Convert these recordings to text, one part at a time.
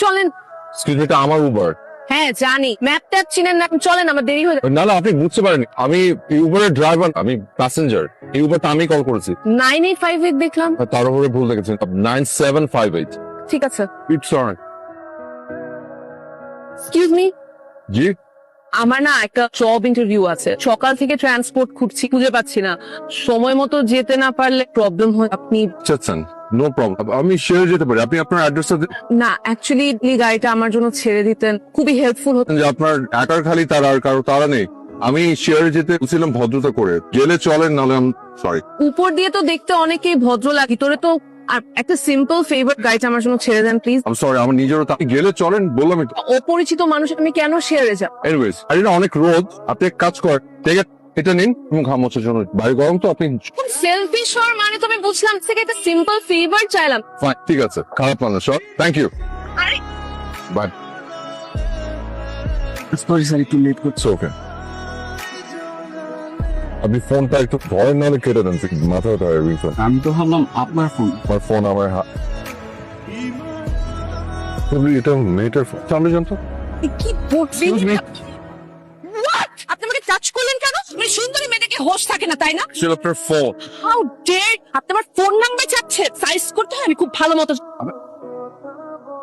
চলেন। Excuse me, এটা আমার উবার। হ্যাঁ জানি, ম্যাপ ট্যাপ চিনেন না, চলেন, আমার দেরি হয়ে না না, আপনি বুঝতে পারেন, আমি এই উবারের ড্রাইভার, আমি প্যাসেঞ্জার। এই উবারটা আমি কল করেছি। 9858 দেখলাম। তার উপরে ভুল দেখেছেন, 9758। ঠিক আছে। It's alright. এক্সকিউজ মি, জি, আমার না একটা জব ইন্টারভিউ আছে, সকাল থেকে ট্রান্সপোর্ট খুঁজছি, খুঁজে পাচ্ছি না, সময় মতো যেতে না পারলে প্রবলেম হয়। আপনি চাচ্ছেন? নো প্রবলেম, আমি শেয়ার যেতে পারি। আপনি আপনার অ্যাড্রেসটা দিন। না, অ্যাকচুয়ালি গাড়িটা আমার জন্য ছেড়ে দিতেন, খুবই হেল্পফুল হতো। যে আপনার একার খালি তারা, আর কারো তারা নেই। আমি শেয়ারে যেতে বলছিলাম ভদ্রতা করে, গেলে চলেন, নাহলে সরি। উপর দিয়ে তো দেখতে অনেকেই ভদ্র লাগে, তোরে তো আর একটা সিম্পল ফেভার, গাড়িটা আমার জন্য ছেড়ে দেন প্লিজ। আমি সরি, আমার নিজেরও আপনি গেলে চলেন বললাম। অপরিচিত মানুষ আমি কেন শেয়ারে যাব? এনিওয়েজ, আর এটা অনেক রোদ, আপনি এক কাজ করেন, ঠিক আছে, এটা নিন এবং ঘাম মোছার জন্য। বাইরে গরম তো, আপনি সেলফিশ হওয়ার মানে তো আমি বুঝলাম, থেকে একটা সিম্পল ফেভার চাইলাম। ফাইন, ঠিক আছে, খারাপ না সব, থ্যাংক ইউ, আরে বাই। সরি স্যার, একটু লেট করছি। ওকে, আপনি ফোনটা একটু ধরেন, নাহলে কেটে দেন, মাথা ব্যথা হয়ে গেছে। আমি তো ভাবলাম আপনার ফোন। আমার ফোন আমার হাত। এটা মেয়েটার ফোন, সামনে জানতো। কি বলছেন? Excuse me? What? আপনি আমাকে টাচ করলেন কেন? মানে সুন্দরী মেয়েটাকে হোশ থাকে না, তাই না? ছিল আপনার ফোন। How dare! আপনি আমার ফোন নাম্বার চাচ্ছেন? সাইজ করতে হয়, আমি খুব ভালো মতো।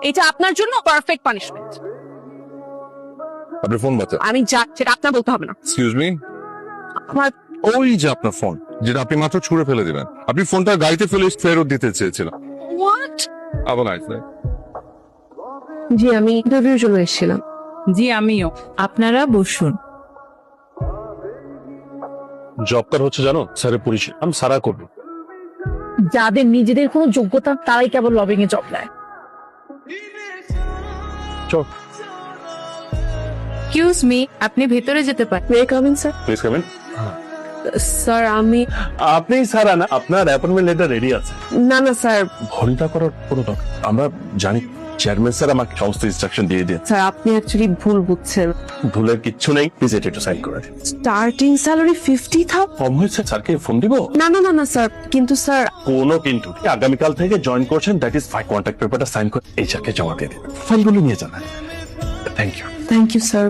এটা আপনার জন্য পারফেক্ট পানিশমেন্ট। আপনার ফোন বাচ্চা। আমি যা, সেটা আপনার বলতে হবে না। এক্সকিউজ মি, আমার ওই যে আপনার ফোন, যেটা আপনি মাত্র ছুঁড়ে ফেলে দিবেন। আপনি ফোনটা গাড়িতে ফেলে ফেরত দিতে চেয়েছিলেন। হোয়াট? আবার নাইস। জি, আমি ইন্টারভিউর জন্য এসেছিলাম। জি আমিও। আপনারা বসুন। জব কার হচ্ছে জানো? স্যারের পরিচয়, আমি সারা করবো। যাদের নিজেদের কোনো যোগ্যতা, তারাই কেবল লবিং এ জব নেয়। চল, এক্সকিউজ মি, আপনি ভেতরে যেতে পারেন। May coming sir? Please come in. Sir আমি আপনি স্যার না, আপনার অ্যাপয়েন্টমেন্ট লেটার রেডি আছে। না না স্যার, ঘন্টা করার কোনো দরকার, আমরা জানি চেয়ারম্যান স্যার আমাকে সমস্ত ইনস্ট্রাকশন দিয়ে দিন। স্যার আপনি অ্যাকচুয়ালি ভুল বুঝছেন। ভুলের কিচ্ছু নেই, প্লিজ এটা একটু সাইন করে দিন। Starting salary 50,000? কম হয়েছে, স্যারকে ফোন দিব? না না না না স্যার, কিন্তু স্যার কোনো কিন্তু নেই। আগামীকাল থেকে জয়েন করছেন, দ্যাট ইজ ফাইন। কন্ট্যাক্ট পেপারটা সাইন করে এইচআরকে জমা দিয়ে দিন, ফাইলগুলো নিয়ে যান। Thank you. Thank you sir.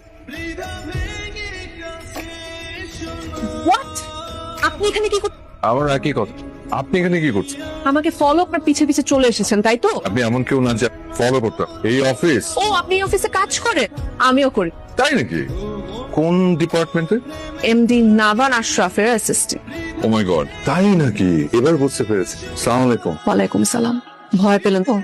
What? আপনি এখানে কি করছেন? আমার একই কথা, আপনি এখানে কি করছেন? আমাকে ফলো করে পিছে পিছে চলে এসেছেন, তাই তো? আপনি এমন কেউ না যে ফলো করতে। এই অফিস। ও, আপনি অফিসে কাজ করেন? আমিও করি। তাই নাকি? কোন ডিপার্টমেন্টে? MD নাভান আশরাফের assistant. ও মাই গড, তাই নাকি? এবার বুঝতে পেরেছি। আসসালামু আলাইকুম। ওয়ালাইকুম সালাম। ভয় পেলেন তো?